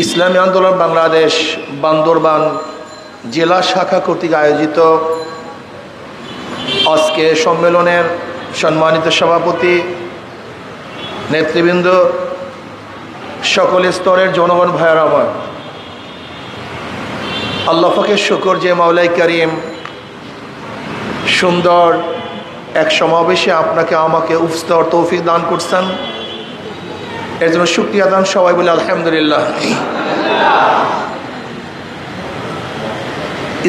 ইসলামী আন্দোলন বাংলাদেশ বান্দরবান জেলা শাখা কর্তৃক আয়োজিত আজকে সম্মেলনের সম্মানিত সভাপতি, নেতৃবৃন্দ, সকল স্তরের জনগণ ভাইয়েরা আমার, আল্লাহ পাকের শুকর যে মাওলাই করিম সুন্দর এক সমাবেশে আপনাকে আমাকে উপস্থিত তৌফিক দান করছেন, এর জন্য শুকরিয়া দান সবাই বলে আলহামদুলিল্লাহ।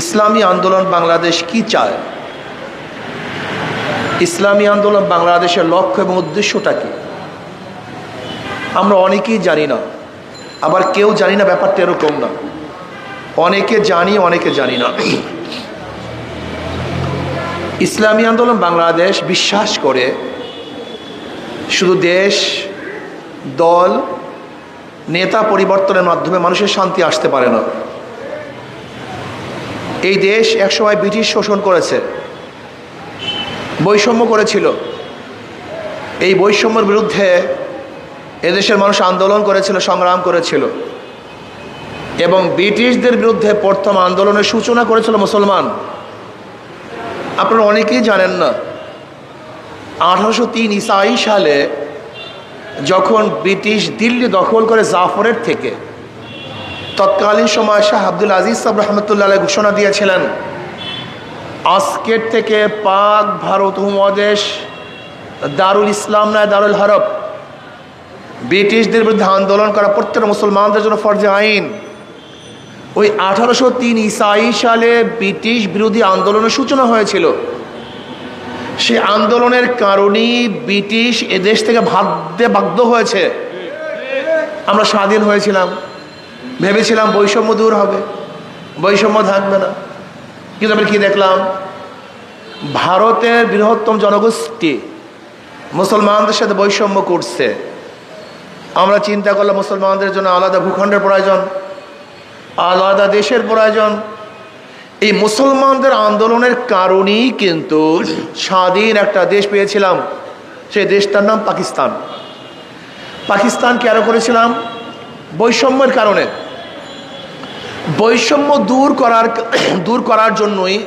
ইসলামী আন্দোলন বাংলাদেশ কি চায়? ইসলামী আন্দোলন বাংলাদেশের লক্ষ্য এবং উদ্দেশ্যটা কি আমরা অনেকেই জানি না, আবার কেউ জানি না, ব্যাপারটা এরকম না। অনেকে জানি, অনেকে জানি না। ইসলামী আন্দোলন বাংলাদেশ বিশ্বাস করে শুধু দেশ, দল, নেতা পরিবর্তনের মাধ্যমে মানুষের শান্তি আসতে পারে না। এই দেশ একসময় ব্রিটিশ শোষণ করেছে, বৈষম্য করেছিল। এই বৈষম্যের বিরুদ্ধে এদেশের মানুষ আন্দোলন করেছিল, সংগ্রাম করেছিল, এবং ব্রিটিশদের বিরুদ্ধে প্রথম আন্দোলনের সূচনা করেছিল মুসলমান। আপনারা অনেকেই জানেন না, 1803 ঈসাই সালে যখন ব্রিটিশ দিল্লি দখল করে জাফরের থেকে, তৎকালীন সময় শাহ আব্দুল আজিজ সাহেব রহমতুল্লাহ আলাইহি ঘোষণা দিয়েছিলেন, আজকের থেকে পাক ভারত উপমহাদেশ দারুল ইসলাম নয়, দারুল হরব। ব্রিটিশদের বিরুদ্ধে আন্দোলন করা প্রত্যেকটা মুসলমানদের জন্য ফরজে আইন। ওই 1803 ঈসাই সালে ব্রিটিশ বিরোধী আন্দোলনের সূচনা হয়েছিল। সেই আন্দোলনের কারণেই ব্রিটিশ এদেশ থেকে ভাগতে বাধ্য হয়েছে। আমরা স্বাধীন হয়েছিলাম, ভেবেছিলাম বৈষম্য দূর হবে, বৈষম্য থাকবে না, কিন্তু আমরা কি দেখলাম? ভারতের বৃহত্তম জনগোষ্ঠী মুসলমানদের সাথে বৈষম্য করছে। আমরা চিন্তা করলাম মুসলমানদের জন্য আলাদা ভূখণ্ডের প্রয়োজন, আলাদা দেশের প্রয়োজন। এই মুসলমানদের আন্দোলনের কারণেই কিন্তু স্বাধীন একটা দেশ পেয়েছিলাম। সেই দেশটার নাম পাকিস্তান। পাকিস্তান কেন করেছিলাম? বৈষম্যের কারণে। বৈষম্য দূর করার জন্যই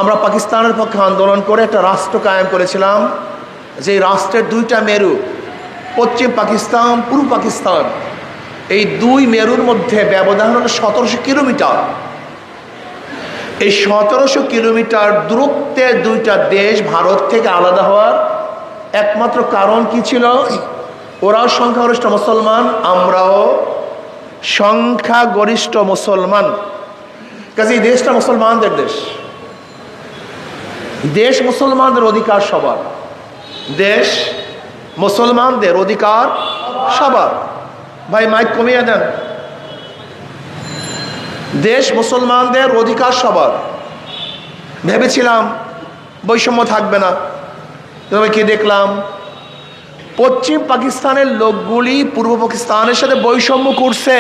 আমরা পাকিস্তানের পক্ষে আন্দোলন করে একটা রাষ্ট্র কায়েম করেছিলাম, যে রাষ্ট্রের দুইটা মেরু, পশ্চিম পাকিস্তান, পূর্ব পাকিস্তান। এই দুই মেরুর মধ্যে ব্যবধান হলো 1700 কিলোমিটার। এই 1700 কিলোমিটার দূরত্বে দুইটা দেশ ভারত থেকে আলাদা হওয়ার একমাত্র কারণ কি ছিল? ওরাও সংখ্যাগরিষ্ঠ মুসলমান, আমরাও সংখ্যাগরিষ্ঠ মুসলমান। কাজে এই দেশটা মুসলমানদের দেশ। দেশ মুসলমানদের অধিকার সবার, দেশ মুসলমানদের অধিকার সবার। ভাই মাইক কমিয়ে দেন। দেশ মুসলমানদের অধিকার সবার। ভেবেছিলাম বৈষম্য থাকবে না, তবে কি দেখলাম? পশ্চিম পাকিস্তানের লোকগুলি পূর্ব পাকিস্তানের সাথে বৈষম্য করছে।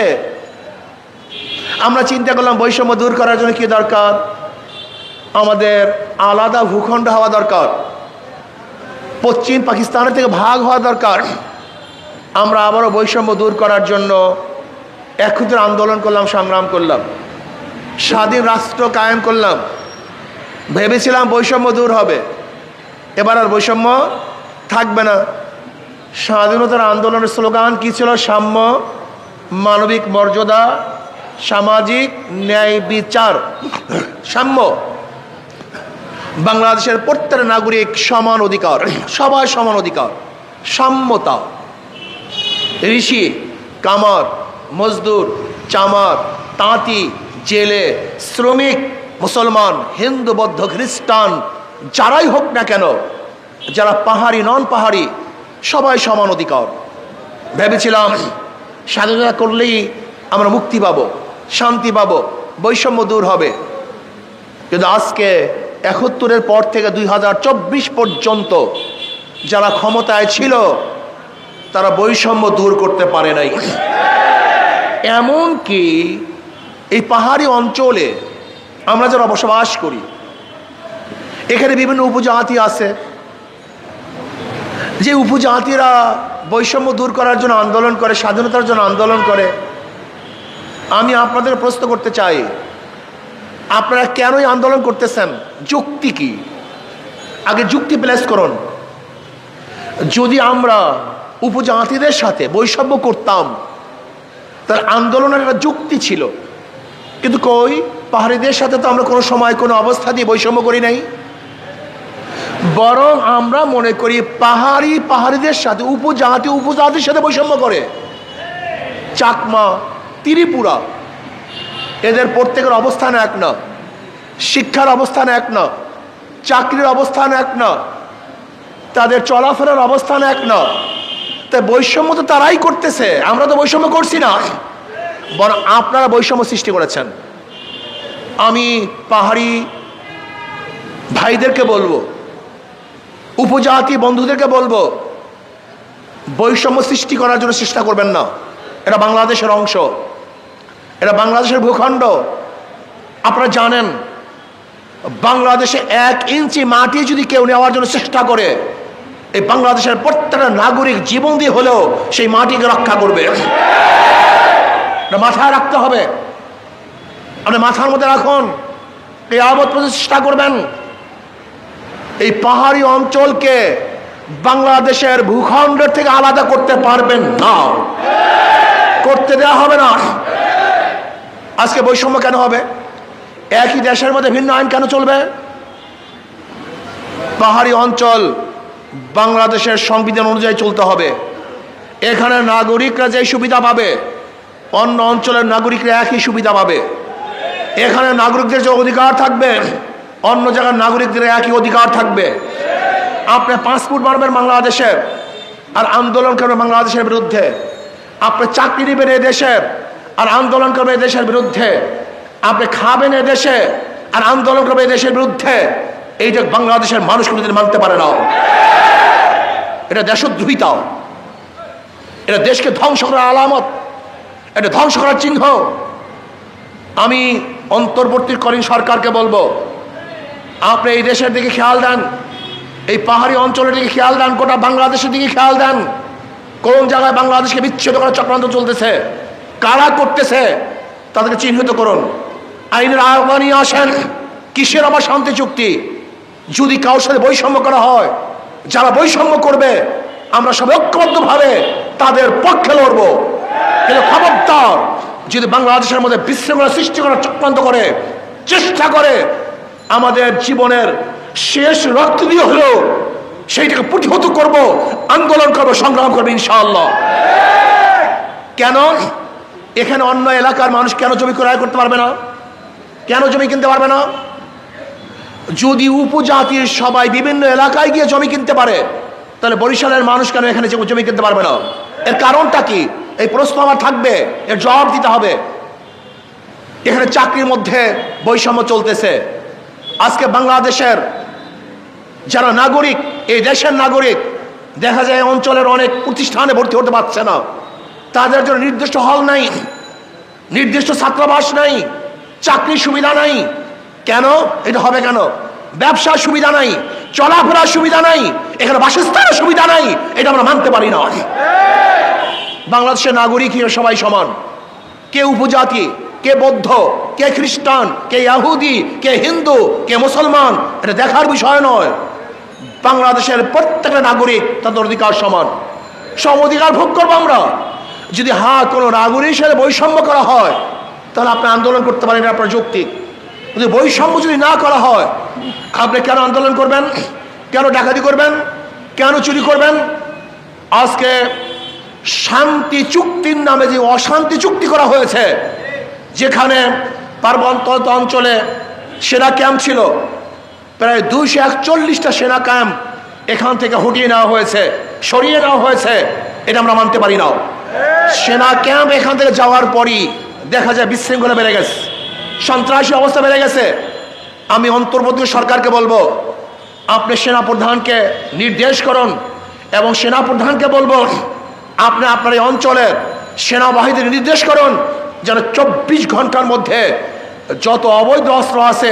আমরা চিন্তা করলাম বৈষম্য দূর করার জন্য কি দরকার? আমাদের আলাদা ভূখণ্ড হওয়া দরকার, পশ্চিম পাকিস্তানের থেকে ভাগ হওয়া দরকার। আমরা আবারও বৈষম্য দূর করার জন্য একত্রে আন্দোলন করলাম, সংগ্রাম করলাম, স্বাধীন রাষ্ট্র কায়েম করলাম। ভেবেছিলাম বৈষম্য দূর হবে, এবার আর বৈষম্য থাকবে না। স্বাধীনতার আন্দোলনের স্লোগান কি ছিল? সাম্য, মানবিক মর্যাদা, সামাজিক ন্যায় বিচার। সাম্য, বাংলাদেশের প্রত্যেক নাগরিক সমান অধিকার, সবাই সমান অধিকার। সাম্যতা, ঋষি, কামার, মজদুর, চামার, তাঁতি, জেলে, শ্রমিক, মুসলমান, হিন্দু, বৌদ্ধ, খ্রিস্টান, যারাই হোক না কেন, যারা পাহাড়ি নন পাহাড়ি, সবাই সমান অধিকার। ভেবেছিলাম স্বাধীনতা করলেই আমরা মুক্তি পাবো, শান্তি পাবো, বৈষম্য দূর হবে। কিন্তু আজকে 71-এর পর থেকে 2024 পর্যন্ত যারা ক্ষমতায় ছিল তারা বৈষম্য দূর করতে পারে নাই। এমনকি এই পাহাড়ি অঞ্চলে আমরা যারা বসবাস করি, এখানে বিভিন্ন উপজাতি আছে, যে উপজাতিরা বৈষম্য দূর করার জন্য আন্দোলন করে, স্বাধীনতার জন্য আন্দোলন করে। আমি আপনাদের প্রশ্ন করতে চাই, আপনারা কেনই আন্দোলন করতেছেন? যুক্তি কি? আগে যুক্তি প্লেস করুন। যদি আমরা উপজাতিদের সাথে বৈষম্য করতাম তার আন্দোলনের একটা যুক্তি ছিল, কিন্তু কই, পাহাড়িদের সাথে তো আমরা কোনো সময় কোনো অবস্থা দিয়ে বৈষম্য করি নাই। বরং আমরা মনে করি পাহাড়িদের সাথে উপজাতির সাথে বৈষম্য করে। চাকমা, ত্রিপুরা, এদের প্রত্যেকের অবস্থান এক না, শিক্ষার অবস্থান এক না, চাকরির অবস্থান এক না, তাদের চলাফেরার অবস্থান এক না। তাই বৈষম্য তো তারাই করতেছে, আমরা তো বৈষম্য করছি না, বরং আপনারা বৈষম্য সৃষ্টি করেছেন। আমি পাহাড়ি ভাইদেরকে বলবো, উপজাতি বন্ধুদেরকে বলবো, বৈষম্য সৃষ্টি করার জন্য চেষ্টা করবেন না। এটা বাংলাদেশের অংশ, এটা বাংলাদেশের ভূখণ্ড। আপনারা জানেন, বাংলাদেশে 1 ইঞ্চি মাটি যদি কেউ নেওয়ার জন্য চেষ্টা করে, এই বাংলাদেশের প্রত্যেকটা নাগরিক জীবন দিয়ে হলেও সেই মাটিকে রক্ষা করবে। মাথায় রাখতে হবে। আপনি মাথার মধ্যে রাখুন, কিয়ামত পর্যন্ত চেষ্টা করবেন এই পাহাড়ি অঞ্চলকে বাংলাদেশের ভূখণ্ডের থেকে আলাদা করতে পারবেন না, করতে দেওয়া হবে না। আজকে বৈষম্য কেন হবে? একই দেশের মধ্যে ভিন্ন আইন কেন চলবে? পাহাড়ি অঞ্চল বাংলাদেশের সংবিধান অনুযায়ী চলতে হবে। এখানে নাগরিকরা যে সুবিধা পাবে, অন্য অঞ্চলের নাগরিকরা একই সুবিধা পাবে। এখানে নাগরিকদের যে অধিকার থাকবে, অন্য জায়গার নাগরিকদের একই অধিকার থাকবে। আপনি পাসপোর্ট বানাবেন বাংলাদেশের আর আন্দোলন করবেন বাংলাদেশের বিরুদ্ধে, আপনি চাকরি নেবেন এ দেশের আর আন্দোলন করবেন এ দেশের বিরুদ্ধে, আপনি খাবেন এ দেশে আর আন্দোলন করবেন এ দেশের বিরুদ্ধে, এইটা বাংলাদেশের মানুষ কোনোদিন মানতে পারে না। এটা দেশদ্রোহিতা, এটা দেশকে ধ্বংস করার আলামত, এটা ধ্বংস করার চিহ্ন। আমি অন্তর্বর্তীকালীন সরকারকে বলবো, আপনি এই দেশের দিকে খেয়াল দেন, এই পাহাড়ি অঞ্চলের দিকে খেয়াল দেন, গোটা বাংলাদেশের দিকে খেয়াল দেন। কোন জায়গায় বাংলাদেশকে বিচ্ছেদ করার চক্রান্ত চলতেছে, কারা করতেছে, তাদেরকে চিহ্নিত করুন, আইনের আওতায় নিয়ে আসেন। কিসের আবার শান্তি চুক্তি? যদি কারোর সাথে বৈষম্য করা হয়, যারা বৈষম্য করবে আমরা সব ঐক্যবদ্ধভাবে তাদের পক্ষে লড়ব। কিন্তু খবরদার, যদি বাংলাদেশের মধ্যে বিশৃঙ্খলা সৃষ্টি করার চক্রান্ত করে, চেষ্টা করে, আমাদের জীবনের শেষ রক্ত দিয়ে হলেও সেইটাকে প্রতিহত করব, আন্দোলন করব, সংগ্রাম করবো ইনশাআল্লাহ। কেন এখানে অন্য এলাকার মানুষ কেন জমি ক্রয় করতে পারবে না? কেন জমি কিনতে পারবে না? যদি উপজাতির সবাই বিভিন্ন এলাকায় গিয়ে জমি কিনতে পারে, তাহলে বরিশালের মানুষ কেন এখানে জমি কিনতে পারবে না? এর কারণটা কি? এই প্রশ্ন আমার থাকবে, এর জবাব দিতে হবে। এখানে চাকরির মধ্যে বৈষম্য চলতেছে। আজকে বাংলাদেশের যারা নাগরিক, এই দেশের নাগরিক, দেখা যায় অঞ্চলের অনেক প্রতিষ্ঠানে ভর্তি হতে পারছে না। তাদের জন্য নির্দিষ্ট হল নাই, নির্দিষ্ট ছাত্রাবাস নাই, চাকরির সুবিধা নাই। কেন এটা হবে? কেন ব্যবসার সুবিধা নাই, চলাফেরার সুবিধা নাই, এখানে বাসস্থানের সুবিধা নাই? এটা আমরা মানতে পারি না। বাংলাদেশের নাগরিক সবাই সমান। কে উপজাতি, কে বৌদ্ধ, কে খ্রিস্টান, কে ইহুদি, কে হিন্দু, কে মুসলমান, এটা দেখার বিষয় নয়। বাংলাদেশের প্রত্যেকটা নাগরিক তাদের অধিকার সমান, সব অধিকার ভোগ করবো আমরা। যদি কোনো নাগরিক হিসেবে বৈষম্য করা হয়, তাহলে আপনি আন্দোলন করতে পারেন, আপনার যৌক্তিক। যদি বৈষম্য যদি না করা হয়, আপনি কেন আন্দোলন করবেন? কেন ডাকাতি করবেন? কেন চুরি করবেন? আজকে শান্তি চুক্তির নামে যে অশান্তি চুক্তি করা হয়েছে, যেখানে পার্বত্য অঞ্চলে সেনা ক্যাম্প ছিল, প্রায় 241টা সেনা ক্যাম্প এখান থেকে হটিয়ে নেওয়া হয়েছে, সরিয়ে নেওয়া হয়েছে। এটা আমরা মানতে পারি না। সেনা ক্যাম্প এখান থেকে যাওয়ার পরই দেখা যায় বিশৃঙ্খলা বেড়ে গেছে, সন্ত্রাসী অবস্থা বেড়ে গেছে। আমি অন্তর্বর্তী সরকারকে বলবো, আপনি সেনাপ্রধানকে নির্দেশ করুন এবং সেনাপ্রধানকে বলবো, আপনি আপনার এই অঞ্চলের সেনাবাহিনীর নির্দেশ করুন যেন 24 ঘন্টার মধ্যে যত অবৈধ অস্ত্র আছে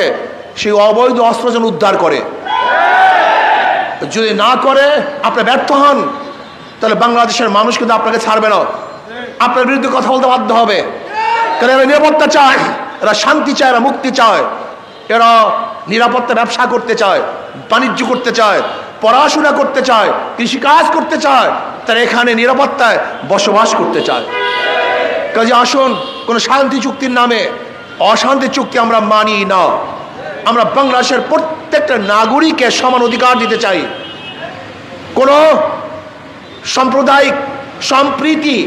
সেই অবৈধ অস্ত্র যেন উদ্ধার করে। যদি না করে, আপনি ব্যর্থ হন, তাহলে বাংলাদেশের মানুষ কিন্তু আপনাকে ছাড়বে না, আপনার বিরুদ্ধে কথা বলতে বাধ্য হবে। কারণ এরা নিরাপত্তা চায়, এরা শান্তি চায়, এরা মুক্তি চায়, এরা নিরাপত্তা ব্যবসা করতে চায়, বাণিজ্য করতে চায়, পড়াশোনা করতে চায়, কৃষিকাজ করতে চায়, তারা এখানে নিরাপত্তায় বসবাস করতে চায়। কাজে আসুন, কোন শান্তি চুক্তির নামে অশান্তি চুক্তি আমরা মানি না। আমরা বাংলাদেশের প্রত্যেকটা নাগরিককে সমান অধিকার দিতে চাই। কোন সাম্প্রদায়িক সম্প্রীতি,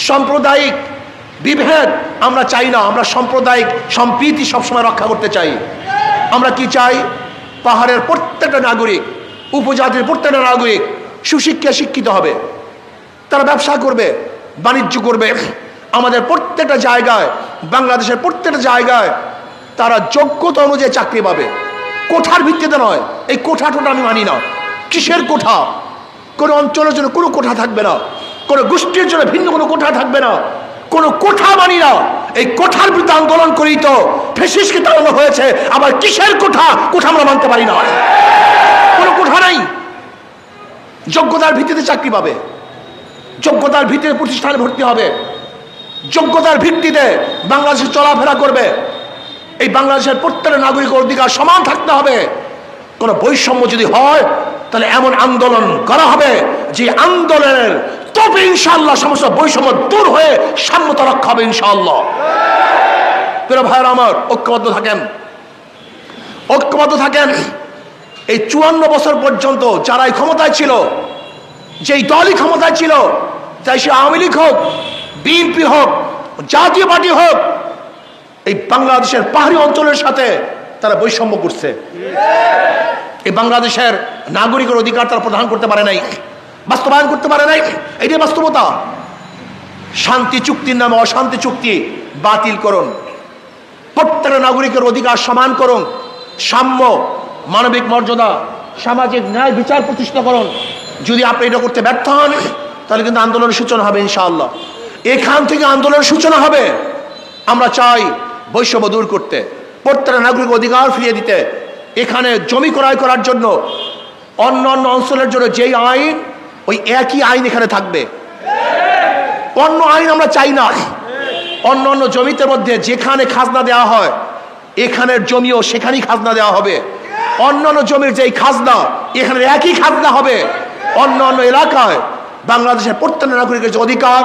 সাম্প্রদায়িক বিভেদ আমরা চাই না। আমরা সাম্প্রদায়িক সম্প্রীতি সবসময় রক্ষা করতে চাই। আমরা কি চাই? পাহাড়ের প্রত্যেকটা নাগরিক, উপজাতির প্রত্যেকটা নাগরিক সুশিক্ষায় শিক্ষিত হবে, তারা ব্যবসা করবে, বাণিজ্য করবে। আমাদের প্রত্যেকটা জায়গায়, বাংলাদেশের প্রত্যেকটা জায়গায় তারা যোগ্যতা অনুযায়ী চাকরি পাবে, কোঠার ভিত্তিতে নয়। এই কোঠা টোটা আমি মানি না। কিসের কোঠা? কোনো অঞ্চলের জন্য কোনো কোঠা থাকবে না, কোনো গোষ্ঠীর জন্য ভিন্ন কোনো কোঠা থাকবে না, কোনো কোঠা মানি না। এই কোঠার বিরুদ্ধে আন্দোলন করেই তো ফ্যাসিস্টকে তাড়ানো হয়েছে। আবার কিসের কোঠা? কোঠা আমরা মানতে পারি না। কোনো কোঠা নাই। যোগ্যতার ভিত্তিতে চাকরি পাবে, যোগ্যতার ভিত্তিতে প্রতিষ্ঠানে ভর্তি হবে, যোগ্যতার ভিত্তিতে বাংলাদেশে চলাফেরা করবে। এই বাংলাদেশের প্রত্যেকটা নাগরিকের অধিকার সমান থাকতে হবে। কোনো বৈষম্য যদি হয় তাহলে এমন আন্দোলন করা হবে যে আন্দোলনের তবে ইনশাআল্লাহ সমস্ত বৈষম্য দূর হয়ে সাম্যতা রক্ষা হবে ইনশাআল্লাহ। প্রিয় ভাইয়েরা আমার, ঐক্যবদ্ধ থাকেন, ঐক্যবদ্ধ থাকেন। এই 54 বছর পর্যন্ত যারা এই ক্ষমতায় ছিল, যেই দলই ক্ষমতায় ছিল, চাই সে আওয়ামী লীগ হোক, বিএনপি হোক, জাতীয় পার্টি হোক, এই বাংলাদেশের পাহাড়ি অঞ্চলের সাথে তারা বৈষম্য করছে। এই বাংলাদেশের নাগরিকের অধিকার তারা প্রদান করতে পারে নাই, বাস্তবায়ন করতে পারে নাই। এটাই বাস্তবতা। শান্তি চুক্তির নামে অশান্তি চুক্তি বাতিল করুন, প্রত্যেকটা নাগরিকের অধিকার সমান করুন, সাম্য, মানবিক মর্যাদা, সামাজিক ন্যায় বিচার প্রতিষ্ঠা করুন। যদি আপনি এটা করতে ব্যর্থ হন তাহলে কিন্তু আন্দোলনের সূচনা হবে ইনশাআল্লাহ। এখান থেকে আন্দোলনের সূচনা হবে। আমরা চাই বৈষম্য দূর করতে, প্রত্যেকটা নাগরিক অধিকার ফিরিয়ে দিতে। এখানে জমি ক্রয় করার জন্য অন্য অন্য অঞ্চলের জন্য যেই আইন, ওই একই আইন এখানে থাকবে। অন্য আইন আমরা চাই না। অন্য অন্য জমিতে মধ্যে যেখানে খাজনা দেওয়া হয়, এখানের জমিও সেখানেই খাজনা দেওয়া হবে। অন্য অন্য জমির যেই খাজনা, এখানে একই খাজনা হবে। অন্য অন্য এলাকায় বাংলাদেশের প্রত্যেকটা নাগরিকের যে অধিকার,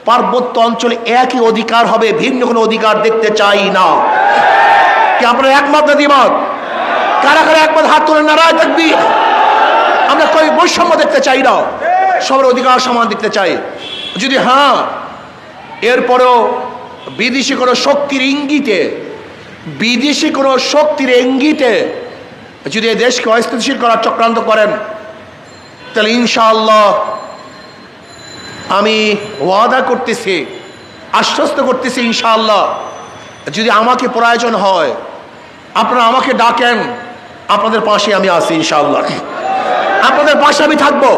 পার্বত্য অঞ্চলে একই অধিকার হবে, ভিন্ন কোনো অধিকার দেখতে চাই না। কি আপনারা একমত না দ্বিমত? কারা কারা একমত? হাত তুলে নারায় তাকবীর। আমরা কই বৈষম্য দেখতে চাই না, সবার অধিকার সমান দেখতে চাই। যদি হ্যাঁ এরপরেও বিদেশি কোনো শক্তির ইঙ্গিতে, বিদেশি কোনো শক্তির ইঙ্গিতে যদি এই দেশকে অস্থিতিশীল করার চক্রান্ত করেন, তাহলে ইনশাআল্লাহ আমি ওয়াদা করতেছি, আশ্বস্ত করতেছি, ইনশাআল্লাহ যদি আমাকে প্রয়োজন হয়, আপনারা আমাকে ডাকেন, আপনাদের পাশে আমি আছি ইনশাআল্লাহ। আপনাদের পাশে আমি থাকবো।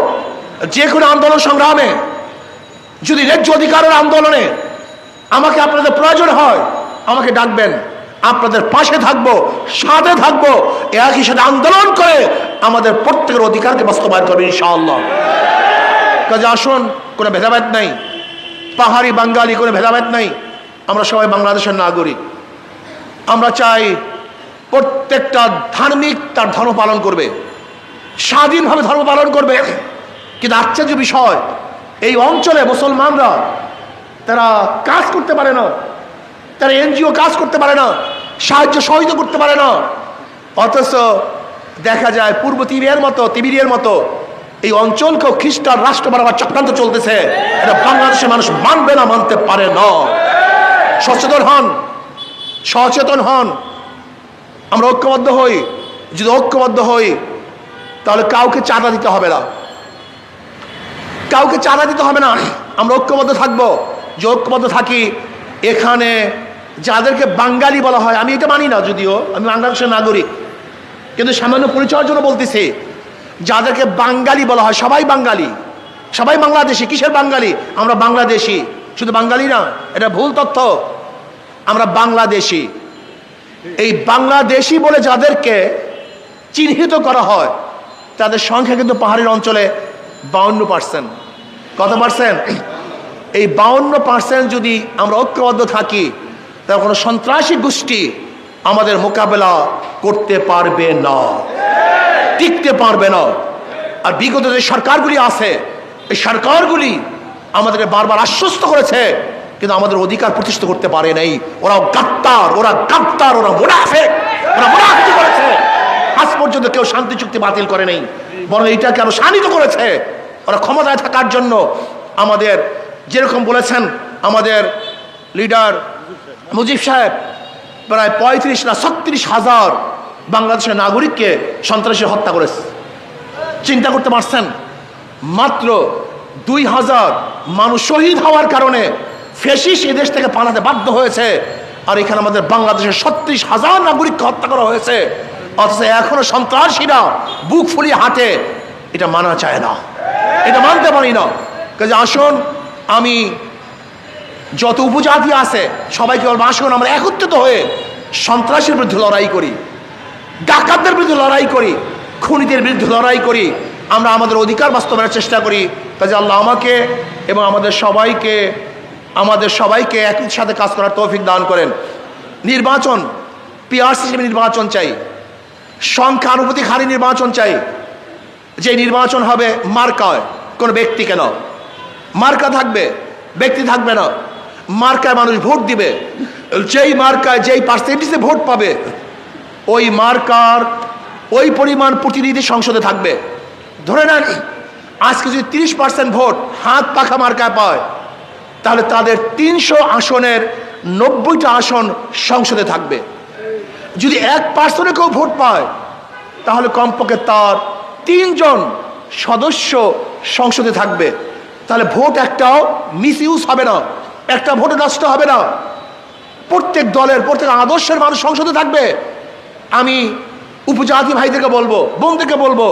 যে কোনো আন্দোলন সংগ্রামে, যদি ন্যায্য অধিকারের আন্দোলনে আমাকে আপনাদের প্রয়োজন হয়, আমাকে ডাকবেন, আপনাদের পাশে থাকবো, সাথে থাকবো। একই সাথে আন্দোলন করে আমাদের প্রত্যেকের অধিকারকে বাস্তবায়ন করবে ইনশাআল্লাহ। কাজে আসুন, কোনো ভেদাভেদ নাই, পাহাড়ি বাঙালি কোনো ভেদাভেদ নাই। আমরা সবাই বাংলাদেশের নাগরিক। আমরা চাই প্রত্যেকটা ধার্মিক তার ধর্ম পালন করবে, স্বাধীনভাবে ধর্ম পালন করবে। কিন্তু আশ্চর্য বিষয়, এই অঞ্চলে মুসলমানরা তারা কাজ করতে পারে না, তারা এনজিও কাজ করতে পারে না, সাহায্য সহযোগিতা করতে পারে না। অথচ দেখা যায় পূর্ব তিবিরের মতো এই অঞ্চলকেও খ্রিস্টান রাষ্ট্র বানাবার চক্রান্ত চলতেছে। এটা বাংলাদেশের মানুষ মানবে না, মানতে পারে না। সচেতন হন, সচেতন হন। আমরা ঐক্যবদ্ধ হই। যদি ঐক্যবদ্ধ হই তাহলে কাউকে চাঁদা দিতে হবে না, কাউকে চাঁদা দিতে হবে না। আমরা ঐক্যবদ্ধ থাকবো। যে ঐক্যবদ্ধ থাকি, এখানে যাদেরকে বাঙালি বলা হয়, আমি এটা মানি না, যদিও আমি বাংলাদেশের নাগরিক, কিন্তু সামান্য পরিচয়ের জন্য বলতেছি, যাদেরকে বাঙালি বলা হয়, সবাই বাঙালি, সবাই বাংলাদেশি। কিসের বাঙালি? আমরা বাংলাদেশি। শুধু বাঙালি না, এটা ভুল তথ্য। আমরা বাংলাদেশি। এই বাংলাদেশি বলে যাদেরকে চিহ্নিত করা হয়, তাদের সংখ্যা কিন্তু পাহাড়ের অঞ্চলে 52%। কত পার্সেন্ট? এই 52% যদি আমরা ঐক্যবদ্ধ থাকি, তাহলে কোনো সন্ত্রাসী গোষ্ঠী আমাদের মোকাবেলা করতে পারবে না, টিকতে পারবে না। আর বিগত যে সরকারগুলি আছে, এই সরকারগুলি আমাদেরকে বারবার আশ্বস্ত করেছে, কিন্তু আমাদের অধিকার প্রতিষ্ঠিত করতে পারে নাই। ওরা গাদ্দার, ওরা মুনাফিক, ওরা মুনাফিকি করেছে। আজ পর্যন্ত কেউ শান্তি চুক্তি বাতিল করে নাই, বরং এইটাকে আরো শানিত করেছে। ওরা ক্ষমতায় থাকার জন্য আমাদের যেরকম বলেছেন আমাদের লিডার মুজিব সাহেব, প্রায় 35 না 36 হাজার বাংলাদেশের নাগরিককে সন্ত্রাসী হত্যা করেছে। চিন্তা করতে পারছেন? মাত্র 2000 মানুষ শহীদ হওয়ার কারণে ফ্যাসিস্ট এদেশ থেকে পালাতে বাধ্য হয়েছে। আর এখানে আমাদের বাংলাদেশের 36,000 নাগরিককে হত্যা করা হয়েছে, অথচ এখনো সন্ত্রাসীরা বুক ফুলিয়ে হাঁটে। এটা মানা চায় না, এটা মানতে পারি না। কাজে আসুন, আমি যত উপজাতি আছে সবাইকে বলবো, আসুন আমরা একত্রিত হয়ে সন্ত্রাসের বিরুদ্ধে লড়াই করি, ডাকাতদের বিরুদ্ধে লড়াই করি, খুনিদের বিরুদ্ধে লড়াই করি, আমরা আমাদের অধিকার বাস্তবায়নের চেষ্টা করি। কাজে আল্লাহ আমাকে এবং আমাদের সবাইকে একই সাথে কাজ করার তৌফিক দান করেন। নির্বাচন পিআর সিস্টেমে নির্বাচন চাই, সংখ্যানুপাতিক হারে নির্বাচন চাই। যে নির্বাচন হবে মার্কায়, কোনো ব্যক্তি কেন, মার্কা থাকবে, ব্যক্তি থাকবে না। মার্কায় মানুষ ভোট দিবে, যেই মার্কায় যেই পার্সেন্টেজে ভোট পাবে ওই মার্কার ওই পরিমাণ প্রতিনিধি সংসদে থাকবে। ধরে নেন আজকে যদি 30% ভোট হাত পাখা মার্কায় পায়, তাহলে তাদের 300 আসনের 90টা আসন সংসদে থাকবে। যদি 1% কেউ ভোট পায়, তাহলে কমপক্ষে তার 3 জন সদস্য সংসদে থাকবে। তাহলে ভোট একটাও মিস ইউজ হবে না, একটা ভোটে নষ্ট হবে না। প্রত্যেক দলের প্রত্যেক আদর্শের মানুষ সংসদে থাকবে। আমি উপজাতি ভাইদেরকে বলবো, বোনদেরকে বলবো,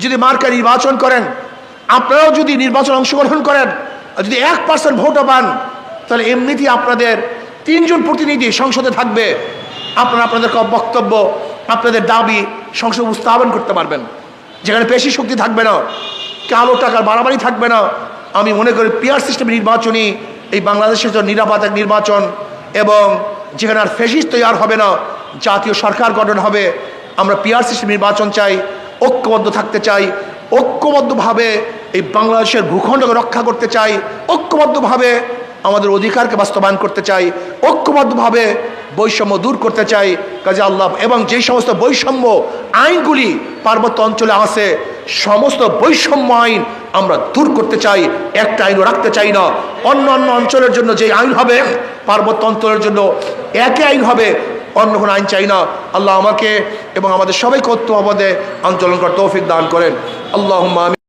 যদি মার্কা নির্বাচন করেন, আপনারাও যদি নির্বাচন অংশগ্রহণ করেন, যদি 1% ভোটও পান, তাহলে এমনিতেই আপনাদের 3 জন প্রতিনিধি সংসদে থাকবে। আপনারা আপনাদের বক্তব্য, আপনাদের দাবি সংসদে উপস্থাপন করতে পারবেন, যেখানে পেশি শক্তি থাকবে না, কালো টাকার বাড়াবাড়ি থাকবে না। আমি মনে করি পিআর সিস্টেমের নির্বাচনই এই বাংলাদেশের জন্য নিরাপদ এক নির্বাচন, এবং যেখানে আর ফ্যাসিস্ট তৈরি হবে না, জাতীয় সরকার গঠন হবে। আমরা পিআর সিস্টেম নির্বাচন চাই, ঐক্যবদ্ধ থাকতে চাই, ঐক্যবদ্ধভাবে এই বাংলাদেশের ভূখণ্ডকে রক্ষা করতে চাই, ঐক্যবদ্ধভাবে আমাদের অধিকারকে বাস্তবায়ন করতে চাই, ঐক্যবদ্ধভাবে বৈষম্য দূর করতে চাই। কাজে আল্লাহ এবং যেই সমস্ত বৈষম্য আইনগুলি পার্বত্য অঞ্চলে আছে, সমস্ত বৈষম্য আইন আমরা দূর করতে চাই, একটা আইনও রাখতে চাই না। অন্য অঞ্চলের জন্য যে আইন হবে, পার্বত্য অঞ্চলের জন্য একই আইন হবে, অন্য কোনো আইন চাই না। আল্লাহ আমাকে এবং আমাদের সবাইকে ঐক্যবদ্ধ আন্দোলন করার তৌফিক দান করেন। আল্লাহুম্মা আমিন।